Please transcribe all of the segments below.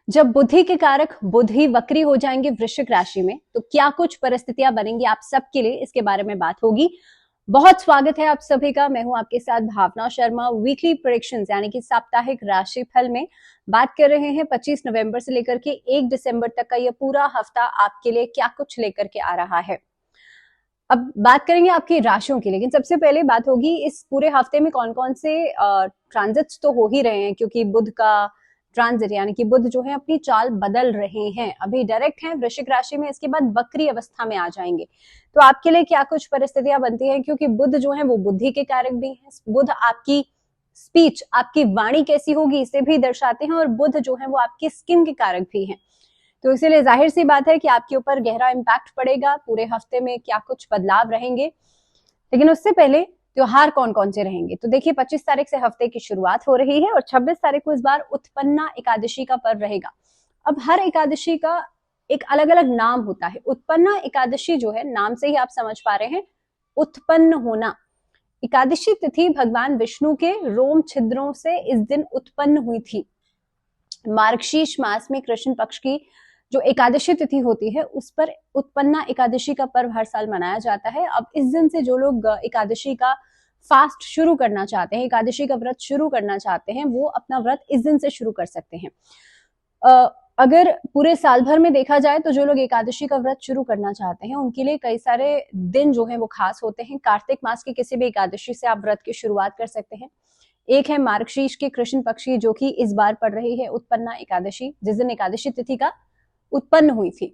जब बुद्धि के कारक बुध ही वक्री हो जाएंगे वृश्चिक राशि में, तो क्या कुछ परिस्थितियां बनेंगी आप सबके लिए, इसके बारे में बात होगी। बहुत स्वागत है आप सभी का। मैं हूं आपके साथ भावना शर्मा। वीकली प्रेडिक्शंस यानी कि साप्ताहिक राशि फल में बात कर रहे हैं। 25 नवंबर से लेकर के 1 दिसंबर तक का यह पूरा हफ्ता आपके लिए क्या कुछ लेकर के आ रहा है। अब बात करेंगे आपकी राशियों की, लेकिन सबसे पहले बात होगी इस पूरे हफ्ते में कौन कौन से ट्रांजिट्स तो हो ही रहे हैं, क्योंकि बुध का ट्रांजिट यानी कि बुध जो है अपनी चाल बदल रहे हैं। अभी डायरेक्ट हैं वृश्चिक राशि में, इसके बाद वक्री अवस्था में आ जाएंगे। तो आपके लिए क्या कुछ परिस्थितियां बनती हैं, क्योंकि बुध जो है वो बुद्धि के कारक भी हैं। बुध आपकी स्पीच, आपकी वाणी कैसी होगी इसे भी दर्शाते हैं, और बुध जो है वो आपकी स्किन के कारक भी हैं। तो इसीलिए जाहिर सी बात है कि आपके ऊपर गहरा इम्पैक्ट पड़ेगा। पूरे हफ्ते में क्या कुछ बदलाव रहेंगे, लेकिन उससे पहले त्योहार कौन कौन से रहेंगे। तो देखिए 25 तारीख से हफ्ते की शुरुआत हो रही है और 26 तारीख को इस बार उत्पन्ना एकादशी का पर्व रहेगा। अब हर एकादशी का एक अलग अलग नाम होता है। उत्पन्ना एकादशी जो है, नाम से ही आप समझ पा रहे हैं, उत्पन्न होना। एकादशी तिथि भगवान विष्णु के रोम छिद्रों से इस दिन उत्पन्न हुई थी। मार्गशीर्ष मास में कृष्ण पक्ष की जो एकादशी तिथि होती है उस पर उत्पन्ना एकादशी का पर्व हर साल मनाया जाता है। अब इस दिन से जो लोग एकादशी का फास्ट शुरू करना चाहते हैं, एकादशी का व्रत शुरू करना चाहते हैं, वो अपना व्रत इस दिन से शुरू कर सकते हैं। अगर पूरे साल भर में देखा जाए तो जो लोग एकादशी का व्रत शुरू करना चाहते हैं उनके लिए कई सारे दिन जो है वो खास होते हैं। कार्तिक मास की किसी भी एकादशी से आप व्रत की शुरुआत कर सकते हैं। एक है मार्गशीर्ष के कृष्ण पक्ष की, जो कि इस बार पड़ रही है उत्पन्ना एकादशी, जिस दिन एकादशी तिथि का उत्पन्न हुई थी।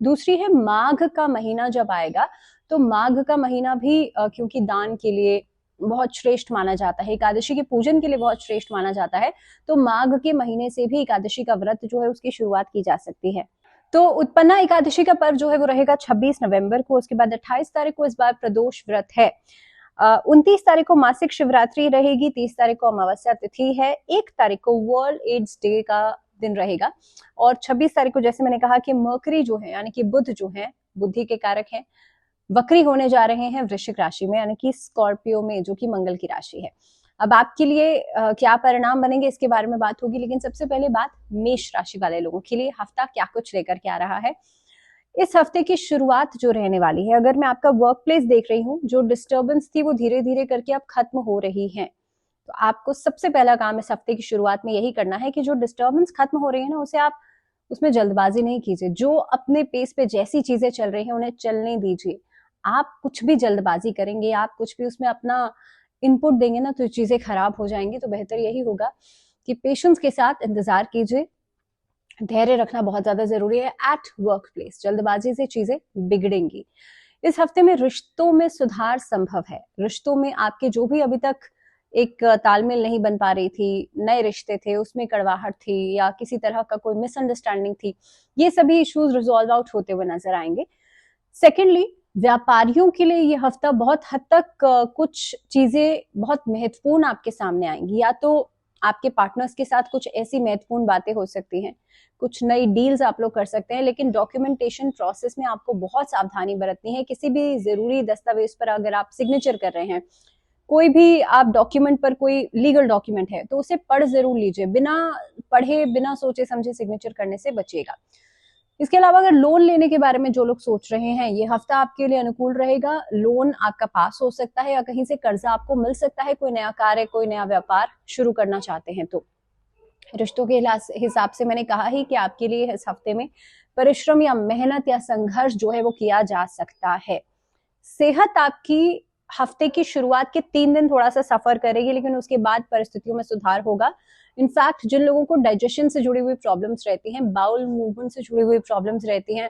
दूसरी है माघ का महीना जब आएगा, तो माघ का महीना भी क्योंकि दान के लिए बहुत श्रेष्ठ माना जाता है, एकादशी के पूजन के लिए बहुत श्रेष्ठ माना जाता है, तो माघ के महीने से भी एकादशी का व्रत जो है उसकी शुरुआत की जा सकती है। तो उत्पन्ना एकादशी का पर्व जो है वो रहेगा 26 नवंबर को। उसके बाद 28 तारीख को इस बार प्रदोष व्रत है। 29 तारीख को मासिक शिवरात्रि रहेगी। 30 तारीख को अमावस्या तिथि है। 1 तारीख को वर्ल्ड एड्स डे का दिन रहेगा। और 26 तारीख को जैसे मैंने कहा कि मरकरी जो है यानी कि बुध जो है, बुद्धि के कारक हैं, वक्री होने जा रहे हैं वृश्चिक राशि में यानी कि स्कॉर्पियो में, जो कि मंगल की राशि है। अब आपके लिए क्या परिणाम बनेंगे इसके बारे में बात होगी, लेकिन सबसे पहले बात मेष राशि वाले लोगों के लिए हफ्ता क्या कुछ लेकर के आ रहा है। इस हफ्ते की शुरुआत जो रहने वाली है, अगर मैं आपका वर्क प्लेस देख रही हूँ, जो डिस्टर्बेंस थी वो धीरे धीरे करके अब खत्म हो रही है। तो आपको सबसे पहला काम इस हफ्ते की शुरुआत में यही करना है कि जो डिस्टर्बेंस खत्म हो रही है ना, उसे आप उसमें जल्दबाजी नहीं कीजिए। जो अपने पेस पे जैसी चीजें चल रही हैं उन्हें चलने दीजिए। आप कुछ भी जल्दबाजी करेंगे, आप कुछ भी उसमें अपना इनपुट देंगे ना, तो चीजें खराब हो जाएंगी। तो बेहतर यही होगा कि पेशेंस के साथ इंतजार कीजिए। धैर्य रखना बहुत ज्यादा जरूरी है। एट वर्क प्लेस जल्दबाजी से चीजें बिगड़ेंगी। इस हफ्ते में रिश्तों में सुधार संभव है। रिश्तों में आपके जो भी अभी तक एक तालमेल नहीं बन पा रही थी, नए रिश्ते थे उसमें कड़वाहट थी या किसी तरह का कोई मिसअंडरस्टैंडिंग थी, ये सभी इश्यूज रिजॉल्व आउट होते हुए नजर आएंगे। सेकेंडली, व्यापारियों के लिए ये हफ्ता बहुत हद तक कुछ चीजें बहुत महत्वपूर्ण आपके सामने आएंगी। या तो आपके पार्टनर्स के साथ कुछ ऐसी महत्वपूर्ण बातें हो सकती हैं, कुछ नई डील्स आप लोग कर सकते हैं, लेकिन डॉक्यूमेंटेशन प्रोसेस में आपको बहुत सावधानी बरतनी है। किसी भी जरूरी दस्तावेज पर अगर आप सिग्नेचर कर रहे हैं, कोई भी आप डॉक्यूमेंट पर, कोई लीगल डॉक्यूमेंट है, तो उसे पढ़ जरूर लीजिए। बिना पढ़े बिना सोचे समझे सिग्नेचर करने से बचिएगा। इसके अलावा अगर लोन लेने के बारे में जो लोग सोच रहे हैं, ये हफ्ता आपके लिए अनुकूल रहेगा। लोन आपका पास हो सकता है या कहीं से कर्जा आपको मिल सकता है। कोई नया कार्य, कोई नया व्यापार शुरू करना चाहते हैं तो। रिश्तों के हिसाब से मैंने कहा ही कि आपके लिए इस हफ्ते में परिश्रम या मेहनत या संघर्ष जो है वो किया जा सकता है। सेहत आपकी हफ्ते की शुरुआत के 3 दिन थोड़ा सा सफर करेगी, लेकिन उसके बाद परिस्थितियों में सुधार होगा। इनफैक्ट जिन लोगों को डाइजेशन से जुड़ी हुई प्रॉब्लम्स रहती हैं, बाउल मूवमेंट से जुड़ी हुई प्रॉब्लम्स रहती हैं,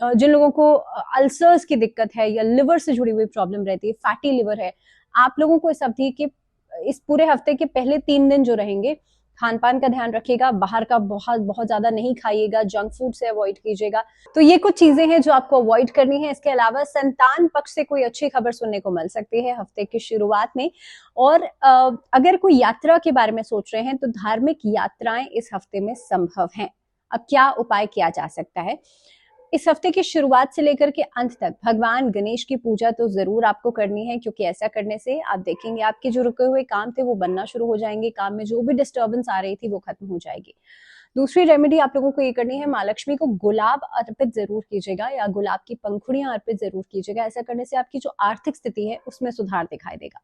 जिन लोगों को अल्सर्स की दिक्कत है या लिवर से जुड़ी हुई प्रॉब्लम रहती है, फैटी लिवर है, आप लोगों को इस अवधि के, इस पूरे हफ्ते के पहले 3 दिन जो रहेंगे, खान पान का ध्यान रखिएगा। बाहर का बहुत ज्यादा नहीं खाइएगा, जंक फूड से अवॉइड कीजिएगा। तो ये कुछ चीजें हैं जो आपको अवॉइड करनी है। इसके अलावा संतान पक्ष से कोई अच्छी खबर सुनने को मिल सकती है हफ्ते की शुरुआत में। और अगर कोई यात्रा के बारे में सोच रहे हैं तो धार्मिक यात्राएं इस हफ्ते में संभव हैं। अब क्या उपाय किया जा सकता है? इस हफ्ते की शुरुआत से लेकर के अंत तक भगवान गणेश की पूजा तो जरूर आपको करनी है, क्योंकि ऐसा करने से आप देखेंगे आपके जो रुके हुए काम थे वो बनना शुरू हो जाएंगे। काम में जो भी डिस्टर्बेंस आ रही थी वो खत्म हो जाएगी। दूसरी रेमेडी आप लोगों को ये करनी है, माँ लक्ष्मी को गुलाब अर्पित जरूर कीजिएगा या गुलाब की पंखुड़ियां अर्पित जरूर कीजिएगा। ऐसा करने से आपकी जो आर्थिक स्थिति है उसमें सुधार दिखाई देगा।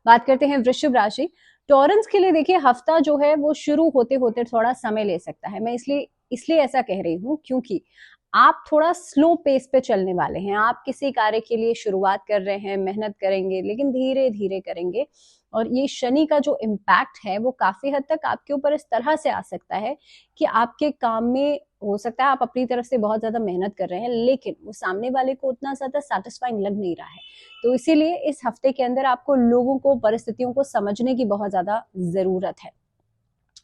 बात करते हैं वृश्चिक राशि। टॉरंस के लिए देखिए हफ्ता जो है वो शुरू होते होते थोड़ा समय ले सकता है। मैं इसलिए ऐसा कह रही हूँ क्योंकि आप थोड़ा स्लो पेस पे चलने वाले हैं। आप किसी कार्य के लिए शुरुआत कर रहे हैं, मेहनत करेंगे लेकिन धीरे धीरे करेंगे, और ये शनि का जो इम्पैक्ट है वो काफी हद तक आपके ऊपर इस तरह से आ सकता है कि आपके काम में हो सकता है आप अपनी तरफ से बहुत ज्यादा मेहनत कर रहे हैं लेकिन वो सामने वाले को उतना ज्यादा सेटिस्फाइंग लग नहीं रहा है। तो इसीलिए इस हफ्ते के अंदर आपको लोगों को, परिस्थितियों को समझने की बहुत ज्यादा जरूरत है।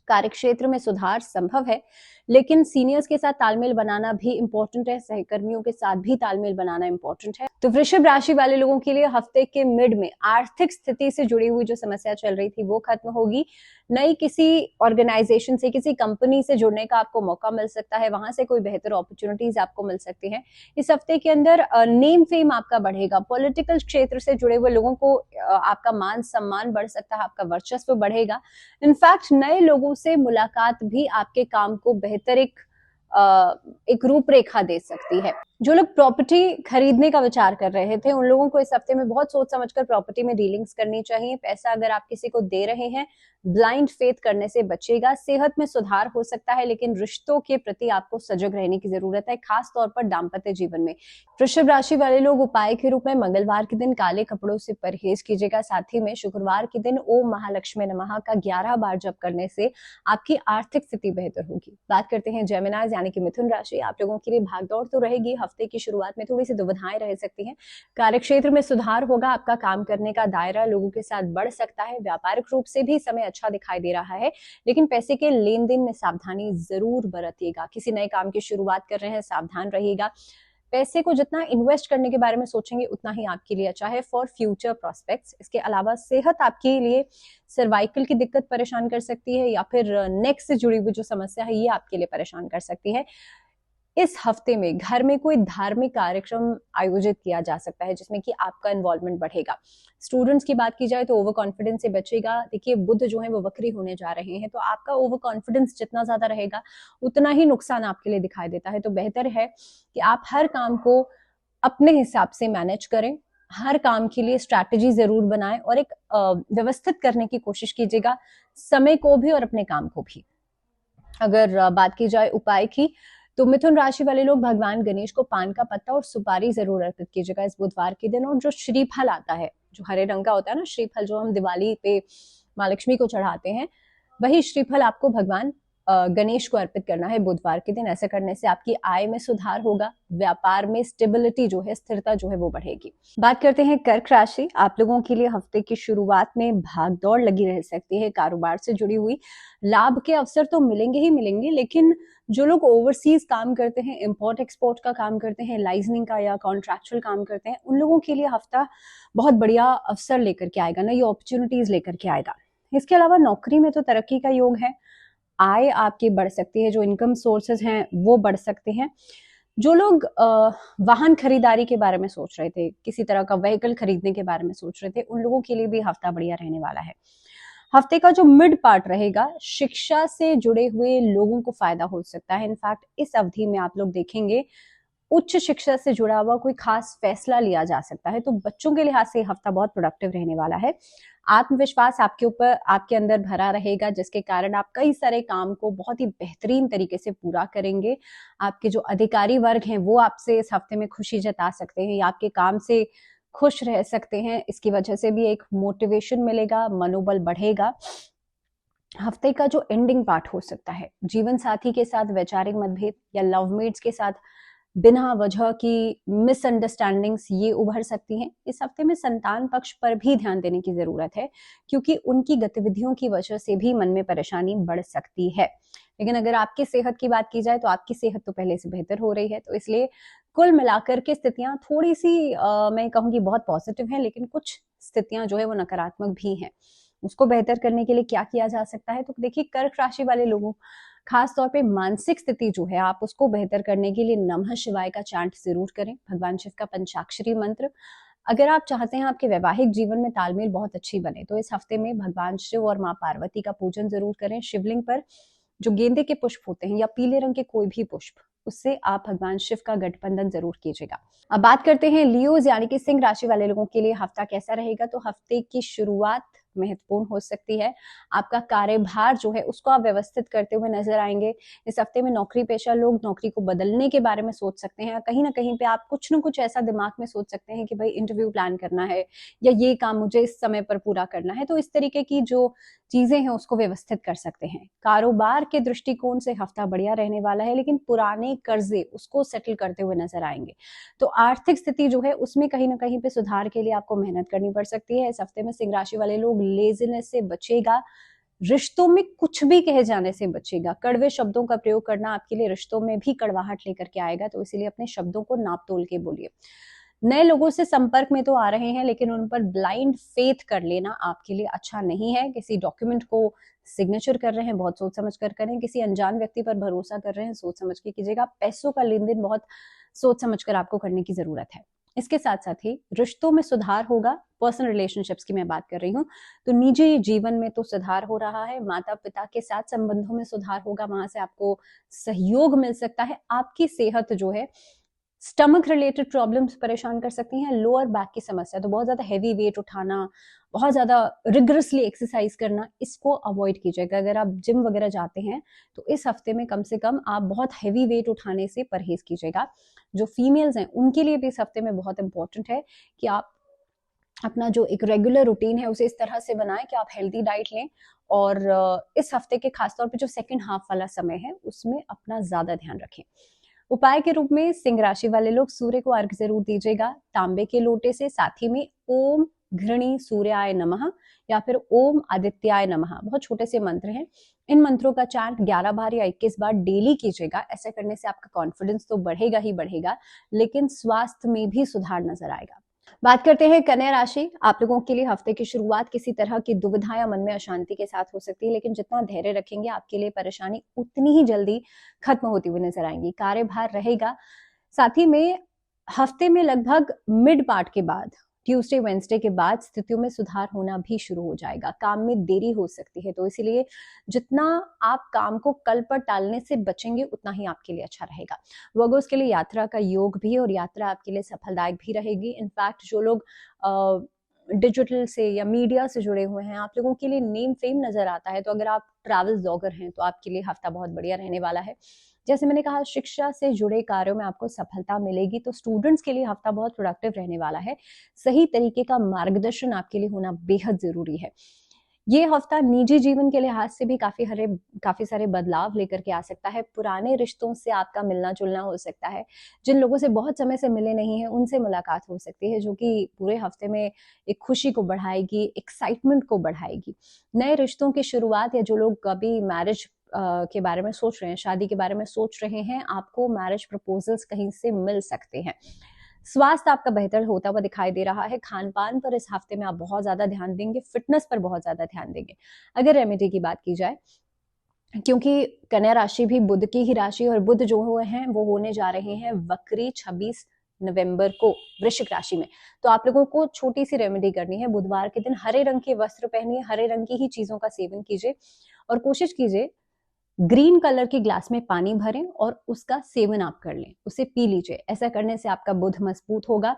कार्यक्षेत्र में सुधार संभव है लेकिन सीनियर्स के साथ तालमेल बनाना भी इंपॉर्टेंट है, सहकर्मियों के साथ भी तालमेल बनाना इंपॉर्टेंट है। तो वृषभ राशि वाले लोगों के लिए हफ्ते के मिड में आर्थिक स्थिति से जुड़ी हुई जो समस्या चल रही थी वो खत्म होगी। नई किसी ऑर्गेनाइजेशन से, किसी कंपनी से जुड़ने का आपको मौका मिल सकता है, वहां से कोई बेहतर अपॉर्चुनिटीज आपको मिल सकती है। इस हफ्ते के अंदर नेम फेम आपका बढ़ेगा। पॉलिटिकल क्षेत्र से जुड़े हुए लोगों को आपका मान सम्मान बढ़ सकता है, आपका वर्चस्व बढ़ेगा। इनफैक्ट नए लोगों से मुलाकात भी आपके काम को बेहतर एक रूपरेखा दे सकती है। जो लोग प्रॉपर्टी खरीदने का विचार कर रहे थे उन लोगों को इस हफ्ते में बहुत सोच समझकर प्रॉपर्टी में डीलिंग्स करनी चाहिए। पैसा अगर आप किसी को दे रहे हैं, ब्लाइंड फेथ करने से बचेगा। सेहत में सुधार हो सकता है लेकिन रिश्तों के प्रति आपको सजग रहने की जरूरत है, खास तौर पर दाम्पत्य जीवन में। वृषभ राशि वाले लोग उपाय के रूप में मंगलवार के दिन काले कपड़ों से परहेज कीजिएगा। साथ ही में शुक्रवार के दिन ओम महालक्ष्मी नमः का 11 बार जप करने से आपकी आर्थिक स्थिति बेहतर होगी। बात करते हैं जेमिनाई यानी कि मिथुन राशि। आप लोगों के लिए भागदौड़ तो रहेगी, हफ्ते की शुरुआत में थोड़ी सी दुविधाएं रह सकती हैं। कार्यक्षेत्र में सुधार होगा, आपका काम करने का दायरा लोगों के साथ बढ़ सकता है। व्यापारिक रूप से भी समय अच्छा दिखाई दे रहा है लेकिन पैसे के लेन देन में सावधानी जरूर बरतिएगा। किसी नए काम की शुरुआत कर रहे हैं, सावधान रहिएगा। पैसे को जितना इन्वेस्ट करने के बारे में सोचेंगे उतना ही आपके लिए अच्छा है फॉर फ्यूचर प्रोस्पेक्ट्स। इसके अलावा सेहत आपके लिए सर्वाइकल की दिक्कत परेशान कर सकती है या फिर नेक से जुड़ी हुई जो समस्या है ये आपके लिए परेशान कर सकती है। इस हफ्ते में घर में कोई धार्मिक कार्यक्रम आयोजित किया जा सकता है जिसमें कि आपका इन्वॉल्वमेंट बढ़ेगा। स्टूडेंट्स की बात की जाए तो ओवर कॉन्फिडेंस से बचेगा। देखिए बुध जो है वो वक्री होने जा रहे हैं तो आपका ओवर कॉन्फिडेंस जितना ज्यादा रहेगा उतना ही नुकसान आपके लिए दिखाई देता है। तो बेहतर है कि आप हर काम को अपने हिसाब से मैनेज करें, हर काम के लिए स्ट्रैटेजी जरूर बनाएं और एक व्यवस्थित करने की कोशिश कीजिएगा, समय को भी और अपने काम को भी। अगर बात की जाए उपाय की तो मिथुन राशि वाले लोग भगवान गणेश को पान का पत्ता और सुपारी जरूर अर्पित कीजिएगा इस बुधवार के दिन। और जो श्रीफल आता है, जो हरे रंग का होता है ना श्रीफल, जो हम दिवाली पे माँ लक्ष्मी को चढ़ाते हैं, वही श्रीफल आपको भगवान गणेश को अर्पित करना है बुधवार के दिन। ऐसा करने से आपकी आय में सुधार होगा, व्यापार में स्टेबिलिटी जो है, स्थिरता जो है वो बढ़ेगी। बात करते हैं कर्क राशि। आप लोगों के लिए हफ्ते की शुरुआत में भागदौड़ लगी रह सकती है। कारोबार से जुड़ी हुई लाभ के अवसर तो मिलेंगे ही मिलेंगे लेकिन जो लोग ओवरसीज काम करते हैं, इंपोर्ट एक्सपोर्ट का काम करते हैं, लाइजनिंग का या कॉन्ट्रैक्चुअल काम करते हैं, उन लोगों के लिए हफ्ता बहुत बढ़िया अवसर लेकर के आएगा, नई अपॉर्चुनिटीज लेकर के आएगा। इसके अलावा नौकरी में तो तरक्की का योग है, आय आपकी बढ़ सकती है, जो इनकम सोर्सेज हैं वो बढ़ सकते हैं। जो लोग वाहन खरीदारी के बारे में सोच रहे थे, किसी तरह का व्हीकल खरीदने के बारे में सोच रहे थे, उन लोगों के लिए भी हफ्ता बढ़िया रहने वाला है। हफ्ते का जो मिड पार्ट रहेगा, शिक्षा से जुड़े हुए लोगों को फायदा हो सकता है। इनफैक्ट इस अवधि में आप लोग देखेंगे उच्च शिक्षा से जुड़ा हुआ कोई खास फैसला लिया जा सकता है। तो बच्चों के लिहाज से हफ्ता बहुत प्रोडक्टिव रहने वाला है। आत्मविश्वास आपके ऊपर, आपके अंदर भरा रहेगा जिसके कारण आप कई सारे काम को बहुत ही बेहतरीन तरीके से पूरा करेंगे। आपके जो अधिकारी वर्ग हैं वो आपसे इस हफ्ते में खुशी जता सकते हैं या आपके काम से खुश रह सकते हैं। इसकी वजह से भी एक मोटिवेशन मिलेगा, मनोबल बढ़ेगा। हफ्ते का जो एंडिंग पार्ट हो सकता है, जीवन साथी के साथ वैचारिक मतभेद या लवमेट्स के साथ बिना वजह की मिसअंडरस्टैंडिंग्स ये उभर सकती हैं। इस हफ्ते में संतान पक्ष पर भी ध्यान देने की जरूरत है क्योंकि उनकी गतिविधियों की वजह से भी मन में परेशानी बढ़ सकती है। लेकिन अगर आपकी सेहत की बात की जाए तो आपकी सेहत तो पहले से बेहतर हो रही है। तो इसलिए कुल मिलाकर के स्थितियां थोड़ी सी मैं कहूंगी बहुत पॉजिटिव हैं, लेकिन कुछ स्थितियां जो है वो नकारात्मक भी हैं। उसको बेहतर करने के लिए क्या किया जा सकता है? तो देखिए कर्क राशि वाले लोगों, खास तौर पे मानसिक स्थिति जो है, आप उसको बेहतर करने के लिए नमः शिवाय का चांट जरूर करें, भगवान शिव का पंचाक्षरी मंत्र। अगर आप चाहते हैं आपके वैवाहिक जीवन में तालमेल बहुत अच्छी बने तो इस हफ्ते में भगवान शिव और माँ पार्वती का पूजन जरूर करें शिवलिंग पर। जो गेंदे के पुष्प होते हैं या पीले रंग के कोई भी पुष्प, उससे आप भगवान शिव का गठबंधन जरूर कीजिएगा। अब बात करते हैं लियोज यानी कि सिंह राशि वाले लोगों के लिए हफ्ता कैसा रहेगा। तो हफ्ते की शुरुआत महत्वपूर्ण हो सकती है। आपका कार्यभार जो है उसको आप व्यवस्थित करते हुए नजर आएंगे। इस हफ्ते में नौकरी पेशा लोग नौकरी को बदलने के बारे में सोच सकते हैं। कहीं ना कहीं पे आप कुछ ना कुछ ऐसा दिमाग में सोच सकते हैं कि भाई इंटरव्यू प्लान करना है या ये काम मुझे इस समय पर पूरा करना है। तो इस तरीके की जो चीजें हैं उसको व्यवस्थित कर सकते हैं। कारोबार के दृष्टिकोण से हफ्ता बढ़िया रहने वाला है, लेकिन पुराने कर्जे उसको सेटल करते हुए नजर आएंगे। तो आर्थिक स्थिति जो है उसमें कहीं ना कहीं पे सुधार के लिए आपको मेहनत करनी पड़ सकती है। इस हफ्ते में सिंह राशि वाले लोग लेजीनेस से बचेगा, रिश्तों में कुछ भी कहे जाने से बचेगा। कड़वे शब्दों का प्रयोग करना आपके लिए रिश्तों में भी कड़वाहट लेकर के आएगा, तो इसीलिए अपने शब्दों को नाप तोल के बोलिए। नए लोगों से संपर्क में तो आ रहे हैं, लेकिन उन पर ब्लाइंड फेथ कर लेना आपके लिए अच्छा नहीं है। किसी डॉक्यूमेंट को सिग्नेचर कर रहे हैं, बहुत सोच समझ कर करें। किसी अनजान व्यक्ति पर भरोसा कर रहे हैं, सोच समझ के कीजिएगा। पैसों का लेन देन बहुत सोच समझ कर आपको करने की जरूरत है। इसके साथ साथ ही रिश्तों में सुधार होगा। पर्सनल रिलेशनशिप्स की मैं बात कर रही हूँ, तो निजी जीवन में तो सुधार हो रहा है। माता पिता के साथ संबंधों में सुधार होगा, वहां से आपको सहयोग मिल सकता है। आपकी सेहत जो है, स्टमक रिलेटेड प्रॉब्लम्स परेशान कर सकती हैं। लोअर बैक की समस्या, तो बहुत ज्यादा हैवी वेट उठाना, बहुत ज्यादा रिगरसली एक्सरसाइज करना, इसको अवॉइड कीजिएगा। अगर आप जिम वगैरह जाते हैं तो इस हफ्ते में कम से कम आप बहुत हैवी वेट उठाने से परहेज कीजिएगा। जो फीमेल्स हैं उनके लिए भी इस हफ्ते में बहुत इंपॉर्टेंट है कि आप अपना जो एक रेगुलर रूटीन है उसे इस तरह से बनाएं कि आप हेल्दी डाइट लें, और इस हफ्ते के खासतौर पे जो सेकंड हाफ वाला समय है उसमें अपना ज्यादा ध्यान रखें। उपाय के रूप में सिंह राशि वाले लोग सूर्य को अर्घ जरूर दीजिएगा तांबे के लोटे से। साथ ही में ओम घृणी सूर्याय नमः या फिर ओम आदित्याय नमः, बहुत छोटे से मंत्र हैं। इन मंत्रों का चैंट 11 बार या 21 बार डेली कीजिएगा। ऐसा करने से आपका कॉन्फिडेंस तो बढ़ेगा ही बढ़ेगा, लेकिन स्वास्थ्य में भी सुधार नजर आएगा। बात करते हैं कन्या राशि। आप लोगों के लिए हफ्ते की शुरुआत किसी तरह की दुविधा या मन में अशांति के साथ हो सकती है, लेकिन जितना धैर्य रखेंगे आपके लिए परेशानी उतनी ही जल्दी खत्म होती हुई नजर आएंगी। कार्यभार रहेगा। साथ ही में हफ्ते में लगभग मिड पार्ट के बाद, ट्यूसडे वेंसडे के बाद स्थितियों में सुधार होना भी शुरू हो जाएगा। काम में देरी हो सकती है, तो इसीलिए जितना आप काम को कल पर टालने से बचेंगे उतना ही आपके लिए अच्छा रहेगा। वर्गोस के लिए यात्रा का योग भी है और यात्रा आपके लिए सफलदायक भी रहेगी। इनफैक्ट जो लोग डिजिटल से या मीडिया से जुड़े हुए हैं, आप लोगों के लिए नेम फेम नजर आता है। तो अगर आप ट्रैवल ब्लॉगर हैं तो आपके लिए हफ्ता बहुत बढ़िया रहने वाला है। जैसे मैंने कहा, शिक्षा से जुड़े कार्यों में आपको सफलता मिलेगी, तो स्टूडेंट्स के लिए हफ्ता बहुत प्रोडक्टिव रहने वाला है। सही तरीके का मार्गदर्शन आपके लिए होना बेहद जरूरी है। ये हफ्ता निजी जीवन के लिहाज से भी काफी सारे बदलाव लेकर के आ सकता है। पुराने रिश्तों से आपका मिलना जुलना हो सकता है। जिन लोगों से बहुत समय से मिले नहीं है उनसे मुलाकात हो सकती है, जो कि पूरे हफ्ते में एक खुशी को बढ़ाएगी, एक्साइटमेंट को बढ़ाएगी। नए रिश्तों की शुरुआत, या जो लोग कभी मैरिज के बारे में सोच रहे हैं, शादी के बारे में सोच रहे हैं, आपको मैरिज प्रपोजल्स कहीं से मिल सकते हैं। स्वास्थ्य आपका बेहतर होता हुआ दिखाई दे रहा है। खान पान पर इस हफ्ते में आप बहुत ज्यादा ध्यान देंगे, फिटनेस पर बहुत ज्यादा ध्यान देंगे। अगर रेमेडी की बात की जाए, क्योंकि कन्या राशि भी बुध की ही राशि, और बुध जो हुए हैं वो होने जा रहे हैं वक्री 26 नवंबर को वृश्चिक राशि में। तो आप लोगों को छोटी सी रेमेडी करनी है। बुधवार के दिन हरे रंग के वस्त्र पहनिए, हरे रंग की ही चीजों का सेवन कीजिए, और कोशिश कीजिए ग्रीन कलर के ग्लास में पानी भरें और उसका सेवन आप कर लें, उसे पी लीजिए। ऐसा करने से आपका बुध मजबूत होगा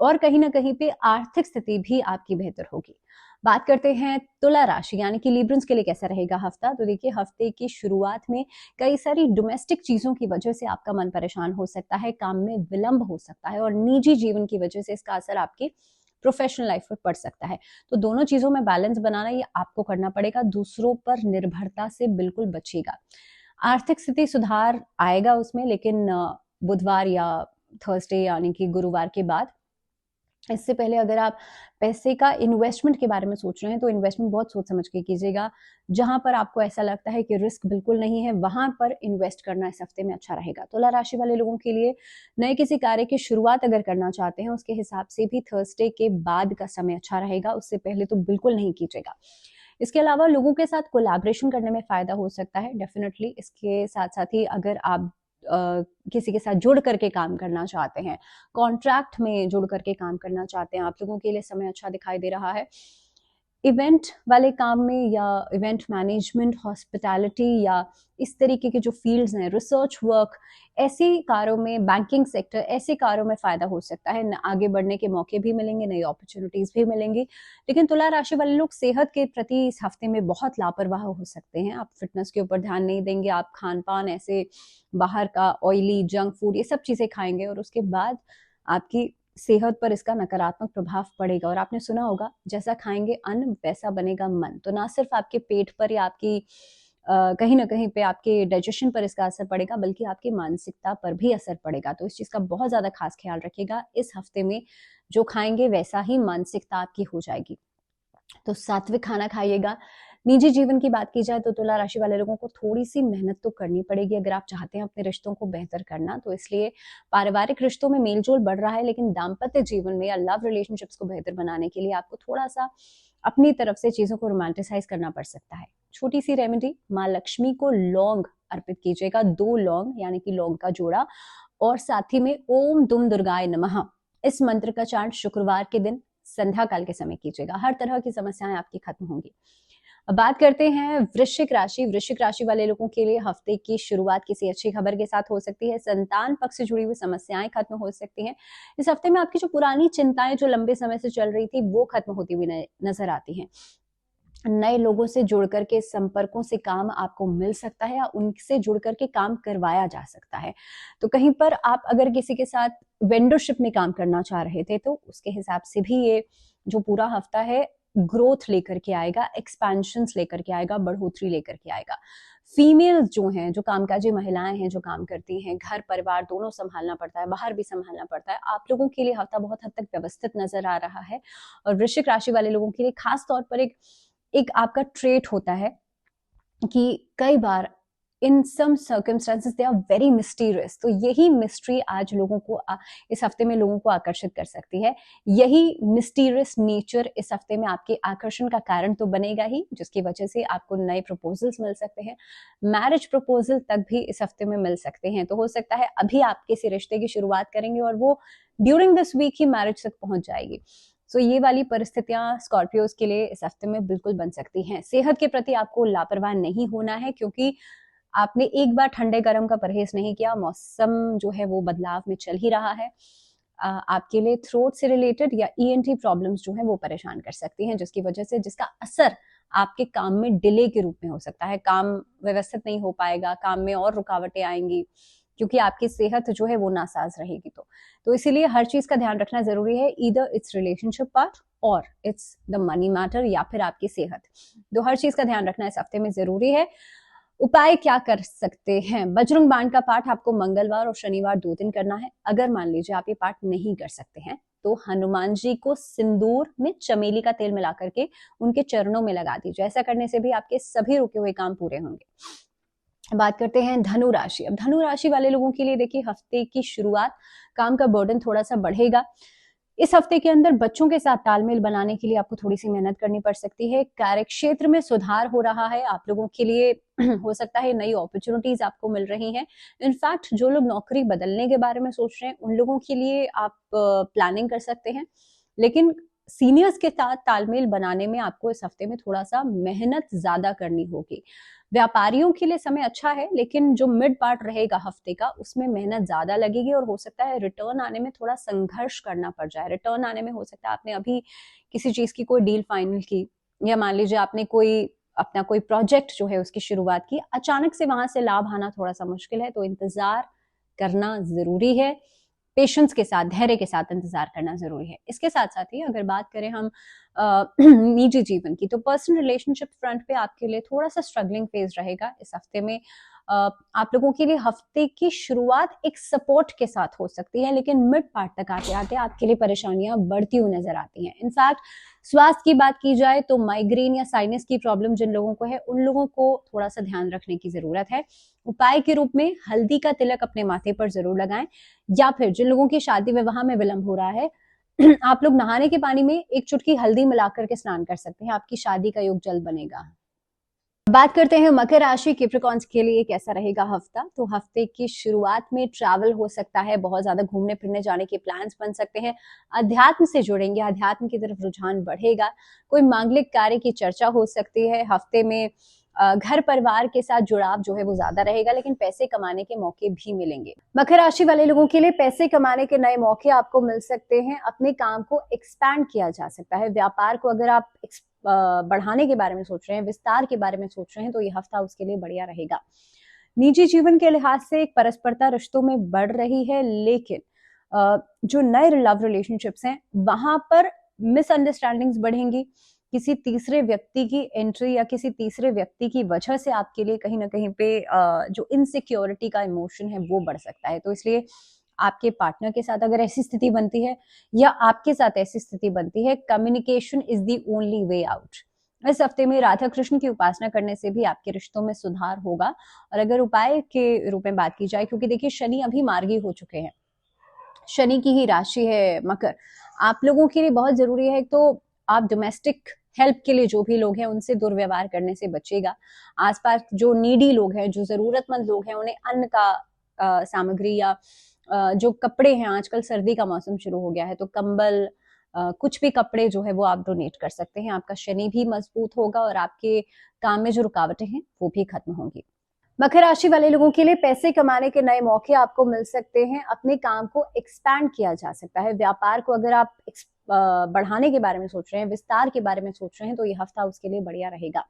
और कहीं ना कहीं पे आर्थिक स्थिति भी आपकी बेहतर होगी। बात करते हैं तुला राशि यानी कि लिब्रन्स के लिए कैसा रहेगा हफ्ता। तो देखिए, हफ्ते की शुरुआत में कई सारी डोमेस्टिक चीजों की वजह से आपका मन परेशान हो सकता है, काम में विलंब हो सकता है, और निजी जीवन की वजह से इसका असर आपकी प्रोफेशनल लाइफ पर पड़ सकता है। तो दोनों चीजों में बैलेंस बनाना ये आपको करना पड़ेगा। दूसरों पर निर्भरता से बिल्कुल बचिएगा। आर्थिक स्थिति सुधार आएगा उसमें, लेकिन बुधवार या थर्सडे यानी कि गुरुवार के बाद। इससे पहले अगर आप पैसे का इन्वेस्टमेंट के बारे में सोच रहे हैं तो इन्वेस्टमेंट बहुत सोच समझ के कीजिएगा। जहां पर आपको ऐसा लगता है कि रिस्क बिल्कुल नहीं है, वहां पर इन्वेस्ट करना इस हफ्ते में अच्छा रहेगा। तुला राशि वाले लोगों के लिए नए किसी कार्य की शुरुआत अगर करना चाहते हैं, उसके हिसाब से भी थर्सडे के बाद का समय अच्छा रहेगा, उससे पहले तो बिल्कुल नहीं कीजिएगा। इसके अलावा लोगों के साथ कोलैबोरेशन करने में फायदा हो सकता है डेफिनेटली। इसके साथ साथ ही अगर आप किसी के साथ जुड़ करके काम करना चाहते हैं, कॉन्ट्रैक्ट में जुड़ करके काम करना चाहते हैं, आप लोगों के लिए समय अच्छा दिखाई दे रहा है। इवेंट वाले काम में या इवेंट मैनेजमेंट, हॉस्पिटैलिटी या इस तरीके के जो फील्ड्स हैं, रिसर्च वर्क, ऐसे कारों में, बैंकिंग सेक्टर, ऐसे कारों में फायदा हो सकता है। आगे बढ़ने के मौके भी मिलेंगे, नई अपॉर्चुनिटीज भी मिलेंगी। लेकिन तुला राशि वाले लोग सेहत के प्रति इस हफ्ते में बहुत लापरवाह हो सकते हैं। आप फिटनेस के ऊपर ध्यान नहीं देंगे, आप खान पान ऐसे बाहर का ऑयली जंक फूड ये सब चीजें खाएंगे और उसके बाद आपकी सेहत पर इसका नकारात्मक प्रभाव पड़ेगा। और आपने सुना होगा, जैसा खाएंगे अन्न वैसा बनेगा मन। तो ना सिर्फ आपके पेट पर या आपकी कहीं ना कहीं पे आपके डाइजेशन पर इसका असर पड़ेगा, बल्कि आपकी मानसिकता पर भी असर पड़ेगा। तो इस चीज का बहुत ज्यादा खास ख्याल रखिएगा। इस हफ्ते में जो खाएंगे वैसा ही मानसिकता आपकी हो जाएगी। तो सात्विक खाना खाइएगा। निजी जीवन की बात की जाए तो तुला राशि वाले लोगों को थोड़ी सी मेहनत तो करनी पड़ेगी अगर आप चाहते हैं अपने रिश्तों को बेहतर करना। तो इसलिए पारिवारिक रिश्तों में मेलजोल बढ़ रहा है, लेकिन दाम्पत्य जीवन में या लव रिलेशनशिप्स को बेहतर बनाने के लिए आपको थोड़ा सा अपनी तरफ से चीजों को रोमांटिसाइज करना पड़ सकता है। छोटी सी रेमेडी, माँ लक्ष्मी को लौंग अर्पित कीजिएगा, 2 लौंग यानी कि लौंग का जोड़ा, और साथ ही में ओम दुम दुर्गाय नमः इस मंत्र का चांट शुक्रवार के दिन संध्या काल के समय कीजिएगा। हर तरह की समस्याएं आपकी खत्म होंगी। अब बात करते हैं वृश्चिक राशि। वृश्चिक राशि वाले लोगों के लिए हफ्ते की शुरुआत किसी अच्छी खबर के साथ हो सकती है। संतान पक्ष से जुड़ी हुई समस्याएं खत्म हो सकती हैं। इस हफ्ते में आपकी जो पुरानी चिंताएं जो लंबे समय से चल रही थी वो खत्म होती हुई नजर आती हैं। नए लोगों से जुड़ करके संपर्कों से काम आपको मिल सकता है या उनसे जुड़ करके काम करवाया जा सकता है। तो कहीं पर आप अगर किसी के साथ वेंडरशिप में काम करना चाह रहे थे तो उसके हिसाब से भी ये जो पूरा हफ्ता है ग्रोथ लेकर के आएगा, एक्सपेंशन लेकर के आएगा, बढ़ोतरी लेकर के आएगा। फीमेल्स जो हैं, जो कामकाजी महिलाएं हैं, जो काम करती हैं, घर परिवार दोनों संभालना पड़ता है, बाहर भी संभालना पड़ता है, आप लोगों के लिए हफ्ता बहुत हद तक व्यवस्थित नजर आ रहा है। और वृश्चिक राशि वाले लोगों के लिए खास तौर पर एक आपका ट्रेट होता है कि कई बार in some circumstances they are very mysterious. तो यही मिस्ट्री आज लोगों को इस हफ्ते में लोगों को आकर्षित कर सकती है। यही मिस्टीरियस नेचर इस हफ्ते में आपके आकर्षण का कारण तो बनेगा ही, जिसकी वजह से आपको नए प्रपोजल्स मिल सकते हैं। मैरिज प्रपोजल तक भी इस हफ्ते में मिल सकते हैं। तो हो सकता है अभी आप किसी रिश्ते की शुरुआत करेंगे और वो ड्यूरिंग दिस वीक ही मैरिज तक पहुंच जाएगी। तो ये वाली परिस्थितियां स्कॉर्पियोज के लिए इस हफ्ते में बिल्कुल बन सकती हैं। सेहत के प्रति आपको लापरवाह नहीं होना है, क्योंकि आपने एक बार ठंडे गर्म का परहेज नहीं किया। मौसम जो है वो बदलाव में चल ही रहा है। आपके लिए थ्रोट से रिलेटेड या ईएनटी प्रॉब्लम्स जो है वो परेशान कर सकती हैं, जिसकी वजह से जिसका असर आपके काम में डिले के रूप में हो सकता है। काम व्यवस्थित नहीं हो पाएगा, काम में और रुकावटें आएंगी, क्योंकि आपकी सेहत जो है वो नासाज रहेगी। तो इसीलिए हर चीज का ध्यान रखना जरूरी है। ईदर इट्स रिलेशनशिप पार्ट और इट्स द मनी मैटर, या फिर आपकी सेहत। तो हर चीज का ध्यान रखना इस हफ्ते में जरूरी है। उपाय क्या कर सकते हैं? बजरंग बाण का पाठ आपको मंगलवार और शनिवार 2 दिन करना है। अगर मान लीजिए आप ये पाठ नहीं कर सकते हैं तो हनुमान जी को सिंदूर में चमेली का तेल मिला करके उनके चरणों में लगा दीजिए। ऐसा करने से भी आपके सभी रुके हुए काम पूरे होंगे। बात करते हैं धनु राशि। अब धनु राशि वाले लोगों के लिए देखिए, हफ्ते की शुरुआत काम का बर्डन थोड़ा सा बढ़ेगा। इस हफ्ते के अंदर बच्चों के साथ तालमेल बनाने के लिए आपको थोड़ी सी मेहनत करनी पड़ सकती है। कार्य क्षेत्र में सुधार हो रहा है आप लोगों के लिए। हो सकता है नई अपॉर्चुनिटीज आपको मिल रही हैं। इनफैक्ट जो लोग नौकरी बदलने के बारे में सोच रहे हैं उन लोगों के लिए आप प्लानिंग कर सकते हैं। लेकिन सीनियर्स के साथ तालमेल बनाने में आपको इस हफ्ते में थोड़ा सा मेहनत ज्यादा करनी होगी। व्यापारियों के लिए समय अच्छा है, लेकिन जो मिड पार्ट रहेगा हफ्ते का उसमें मेहनत ज्यादा लगेगी और हो सकता है रिटर्न आने में थोड़ा संघर्ष करना पड़ जाए। रिटर्न आने में हो सकता है आपने अभी किसी चीज की कोई डील फाइनल की, या मान लीजिए आपने अपना कोई प्रोजेक्ट जो है उसकी शुरुआत की, अचानक से वहां से लाभ आना थोड़ा सा मुश्किल है। तो इंतजार करना जरूरी है, पेशेंस के साथ, धैर्य के साथ इंतजार करना जरूरी है। इसके साथ साथ ही अगर बात करें हम निजी जीवन की, तो पर्सनल रिलेशनशिप फ्रंट पे आपके लिए थोड़ा सा स्ट्रगलिंग फेज रहेगा इस हफ्ते में। आप लोगों के लिए हफ्ते की शुरुआत एक सपोर्ट के साथ हो सकती है, लेकिन मिड पार्ट तक आते आते आपके लिए परेशानियां बढ़ती हुई नजर आती हैं। इनफैक्ट स्वास्थ्य की बात की जाए तो माइग्रेन या साइनस की प्रॉब्लम जिन लोगों को है उन लोगों को थोड़ा सा ध्यान रखने की जरूरत है। उपाय के रूप में हल्दी का तिलक अपने माथे पर जरूर लगाएं, या फिर जिन लोगों की शादी विवाह में विलंब हो रहा है आप लोग नहाने के पानी में एक चुटकी हल्दी मिलाकर के स्नान कर सकते हैं। आपकी शादी का योग जल्द बनेगा। अब बात करते हैं मकर राशि कैप्रिकॉर्न्स के लिए कैसा रहेगा हफ्ता। तो हफ्ते की शुरुआत में ट्रैवल हो सकता है, बहुत ज्यादा घूमने फिरने जाने के प्लान्स बन सकते हैं, अध्यात्म से जुड़ेंगे, अध्यात्म की तरफ रुझान बढ़ेगा, कोई मांगलिक कार्य की चर्चा हो सकती है। हफ्ते में घर परिवार के साथ जुड़ाव जो है वो ज्यादा रहेगा, लेकिन पैसे कमाने के मौके भी मिलेंगे। मकर राशि वाले लोगों के लिए पैसे कमाने के नए मौके आपको मिल सकते हैं, अपने काम को एक्सपैंड किया जा सकता है। व्यापार को अगर आप बढ़ाने के बारे में सोच रहे हैं, विस्तार के बारे में सोच रहे हैं, तो ये हफ्ता उसके लिए बढ़िया रहेगा। निजी जीवन के लिहाज से एक परस्परता रिश्तों में बढ़ रही है, लेकिन जो नए लव रिलेशनशिप्स हैं वहां पर मिसअंडरस्टैंडिंग्स बढ़ेंगी। किसी तीसरे व्यक्ति की एंट्री या किसी तीसरे व्यक्ति की वजह से आपके लिए कहीं ना कहीं पे जो इनसिक्योरिटी का इमोशन है वो बढ़ सकता है। तो इसलिए आपके पार्टनर के साथ अगर ऐसी स्थिति बनती है या आपके साथ ऐसी स्थिति बनती है, communication is the only way out. इस हफ्ते में राधा कृष्ण की उपासना करने से भी आपके रिश्तों में सुधार होगा। और अगर उपाय के रूप में बात की जाए, क्योंकि देखिए शनि अभी मार्गी हो चुके हैं, शनि की ही राशि है मकर, आप लोगों के लिए बहुत जरूरी है तो आप डोमेस्टिक हेल्प के लिए जो भी लोग हैं उनसे दुर्व्यवहार करने से बचेगा। आसपास जो नीडी लोग हैं, जो जरूरतमंद लोग हैं, उन्हें अन्न का सामग्री या जो कपड़े हैं, आजकल सर्दी का मौसम शुरू हो गया है तो कंबल, कुछ भी कपड़े जो है वो आप डोनेट कर सकते हैं। आपका शनि भी मजबूत होगा और आपके काम में जो रुकावटें हैं वो भी खत्म होंगी। मकर राशि वाले लोगों के लिए पैसे कमाने के नए मौके आपको मिल सकते हैं, अपने काम को एक्सपैंड किया जा सकता है। व्यापार को अगर आप बढ़ाने के बारे में सोच रहे हैं, विस्तार के बारे में सोच रहे हैं, तो ये हफ्ता उसके लिए बढ़िया रहेगा।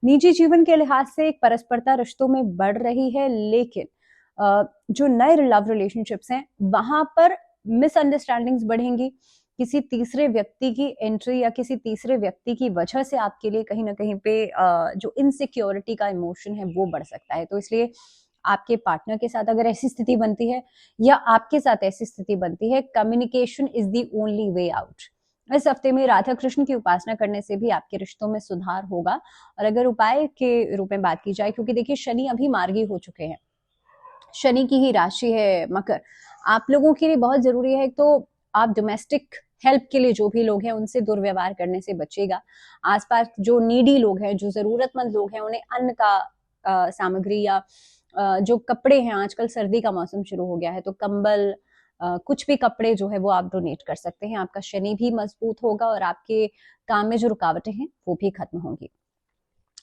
निजी जीवन के लिहाज से एक परस्परता रिश्तों में बढ़ रही है, लेकिन जो नए लव रिलेशनशिप्स हैं वहां पर मिसअंडरस्टैंडिंग्स बढ़ेंगी। किसी तीसरे व्यक्ति की एंट्री या किसी तीसरे व्यक्ति की वजह से आपके लिए कहीं ना कहीं पे जो इनसिक्योरिटी का इमोशन है वो बढ़ सकता है। तो इसलिए आपके पार्टनर के साथ अगर ऐसी स्थिति बनती है या आपके साथ ऐसी स्थिति बनती है, communication is the only way out. इस हफ्ते में राधा कृष्ण की उपासना करने से भी आपके रिश्तों में सुधार होगा। और अगर उपाय के रूप में बात की जाए, क्योंकि देखिए शनि अभी मार्गी हो चुके हैं, शनि की ही राशि है मकर, आप लोगों के लिए बहुत जरूरी है तो आप डोमेस्टिक हेल्प के लिए जो भी लोग हैं उनसे दुर्व्यवहार करने से बचेगा। आसपास जो नीडी लोग हैं, जो जरूरतमंद लोग हैं, उन्हें अन्न का सामग्री या जो कपड़े हैं, आजकल सर्दी का मौसम शुरू हो गया है तो कंबल, कुछ भी कपड़े जो है वो आप डोनेट कर सकते हैं। आपका शनि भी मजबूत होगा और आपके काम में जो रुकावटें हैं वो भी खत्म होंगी।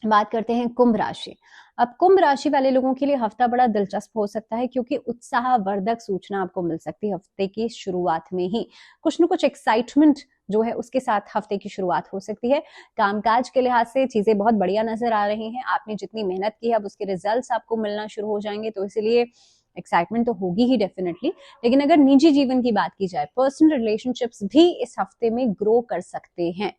बात करते हैं कुंभ राशि। अब कुंभ राशि वाले लोगों के लिए हफ्ता बड़ा दिलचस्प हो सकता है, क्योंकि उत्साहवर्धक सूचना आपको मिल सकती है हफ्ते की शुरुआत में ही। कुछ न कुछ एक्साइटमेंट जो है उसके साथ हफ्ते की शुरुआत हो सकती है। कामकाज के लिहाज से चीजें बहुत बढ़िया नजर आ रही हैं। आपने जितनी मेहनत की है अब उसके रिजल्ट्स आपको मिलना शुरू हो जाएंगे, तो इसीलिए एक्साइटमेंट तो होगी ही डेफिनेटली। लेकिन अगर निजी जीवन की बात की जाए, पर्सनल रिलेशनशिप्स भी इस हफ्ते में ग्रो कर सकते हैं।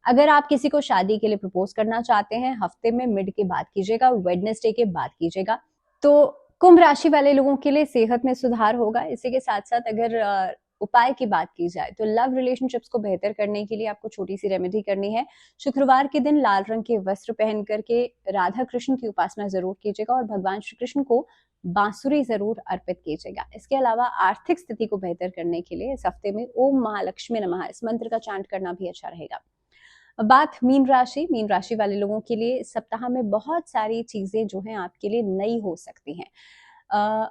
अगर आप किसी को शादी के लिए प्रपोज करना चाहते हैं, हफ्ते में मिड के बाद कीजिएगा, वेडनेसडे के बाद कीजिएगा। तो कुंभ राशि वाले लोगों के लिए सेहत में सुधार होगा। इसी के साथ साथ अगर उपाय की बात की जाए तो लव रिलेशनशिप्स को बेहतर करने के लिए आपको छोटी सी रेमेडी करनी है। शुक्रवार के दिन लाल रंग के वस्त्र पहन करके राधा कृष्ण की उपासना जरूर कीजिएगा और भगवान श्री कृष्ण को बांसुरी जरूर अर्पित कीजिएगा। इसके अलावा आर्थिक स्थिति को बेहतर करने के लिए इस हफ्ते में ओम महालक्ष्मी नमः इस मंत्र का चांट करना भी अच्छा रहेगा। बात मीन राशि वाले लोगों के लिए सप्ताह में बहुत सारी चीजें जो हैं आपके लिए नई हो सकती हैं।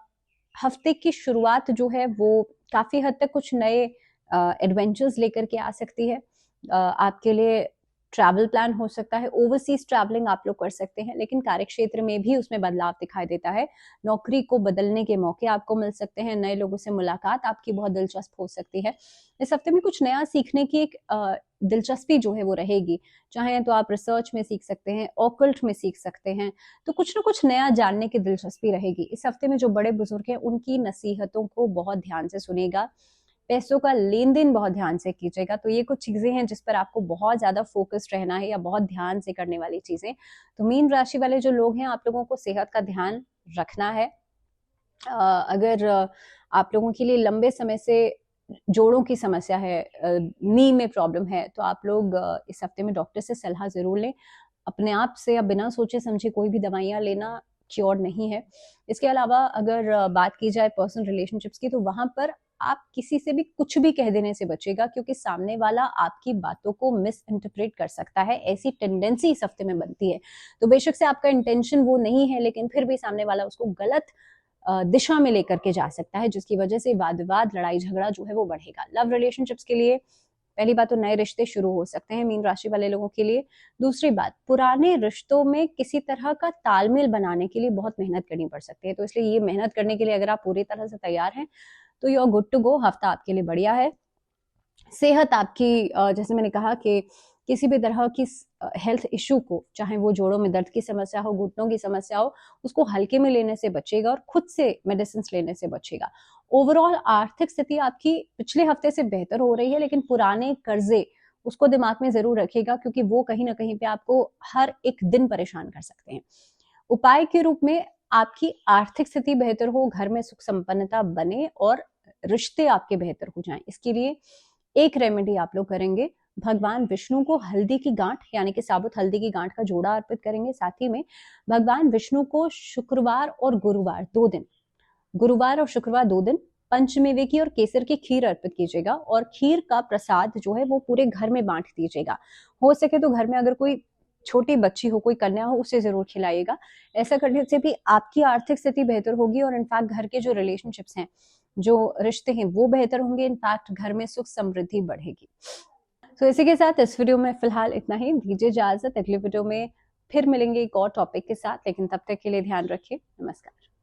हफ्ते की शुरुआत जो है वो काफी हद तक कुछ नए एडवेंचर्स लेकर के आ सकती है। आपके लिए ट्रैवल प्लान हो सकता है, ओवरसीज ट्रैवलिंग आप लोग कर सकते हैं, लेकिन कार्यक्षेत्र में भी उसमें बदलाव दिखाई देता है। नौकरी को बदलने के मौके आपको मिल सकते हैं, नए लोगों से मुलाकात आपकी बहुत दिलचस्प हो सकती है। इस हफ्ते में कुछ नया सीखने की एक दिलचस्पी जो है वो रहेगी। चाहे तो आप रिसर्च में सीख सकते हैं, ऑकल्ट में सीख सकते हैं, तो कुछ ना कुछ नया जानने की दिलचस्पी रहेगी। इस हफ्ते में जो बड़े बुजुर्ग हैं उनकी नसीहतों को बहुत ध्यान से सुनेगा। पैसों का लेन देन बहुत ध्यान से कीजिएगा। तो ये कुछ चीजें हैं जिस पर आपको बहुत ज्यादा फोकस्ड रहना है या बहुत ध्यान से करने वाली चीजें। तो मीन राशि वाले जो लोग हैं आप लोगों को सेहत का ध्यान रखना है। अगर आप लोगों के लिए लंबे समय से जोड़ों की समस्या है, नी में प्रॉब्लम है, तो आप लोग इस हफ्ते में डॉक्टर से सलाह जरूर लें। अपने आप से या बिना सोचे समझे कोई भी दवाइयां लेना क्योर नहीं है। इसके अलावा अगर बात की जाए पर्सनल रिलेशनशिप्स की, तो वहां पर आप किसी से भी कुछ भी कह देने से बचेगा, क्योंकि सामने वाला आपकी बातों को मिस इंटरप्रेट कर सकता है, ऐसी टेंडेंसी इस हफ्ते में बनती है। तो बेशक से आपका इंटेंशन वो नहीं है, लेकिन फिर भी सामने वाला उसको गलत दिशा में लेकर के जा सकता है, जिसकी वजह से वाद विवाद, लड़ाई झगड़ा जो है वो बढ़ेगा। लव रिलेशनशिप्स के लिए पहली बात तो नए रिश्ते शुरू हो सकते हैं मीन राशि वाले लोगों के लिए। दूसरी बात, पुराने रिश्तों में किसी तरह का तालमेल बनाने के लिए बहुत मेहनत करनी पड़ सकती है, तो इसलिए ये मेहनत करने के लिए अगर आप पूरी तरह से तैयार हैं तो you are good to go. हफ्ता आपके लिए बढ़िया है। सेहत आपकी, जैसे मैंने कहा कि किसी भी तरह की हेल्थ इशू को, चाहे वो जोड़ों में दर्द की समस्या हो, घुटनों की समस्या हो, उसको हल्के में लेने से बचेगा और खुद से मेडिसिन लेने से बचेगा। ओवरऑल आर्थिक स्थिति आपकी पिछले हफ्ते से बेहतर हो रही है, लेकिन पुराने कर्जे उसको दिमाग में जरूर रखिएगा, क्योंकि वो कहीं ना कहीं पे आपको हर एक दिन परेशान कर सकते हैं। उपाय के रूप में आपकी आर्थिक स्थिति बेहतर हो, घर में सुख संपन्नता बने और रिश्ते आपके बेहतर हो जाएं, इसके लिए एक रेमेडी आप लोग करेंगे। भगवान विष्णु को हल्दी की गांठ, यानी कि साबुत हल्दी की गांठ का जोड़ा अर्पित करेंगे। साथ ही में भगवान विष्णु को शुक्रवार और गुरुवार 2 दिन, गुरुवार और शुक्रवार 2 दिन पंचमेवे की और केसर की खीर अर्पित कीजिएगा, और खीर का प्रसाद जो है वो पूरे घर में बांट दीजिएगा। हो सके तो घर में अगर कोई छोटी बच्ची हो, कोई कन्या हो, उसे जरूर खिलाइएगा। ऐसा करने से भी आपकी आर्थिक स्थिति बेहतर होगी और इनफैक्ट घर के जो रिलेशनशिप्स हैं, जो रिश्ते हैं, वो बेहतर होंगे। इनफैक्ट घर में सुख समृद्धि बढ़ेगी। तो इसी के साथ इस वीडियो में फिलहाल इतना ही। दीजिए इजाजत, अगले वीडियो में फिर मिलेंगे एक और टॉपिक के साथ, लेकिन तब तक के लिए ध्यान रखिए। नमस्कार।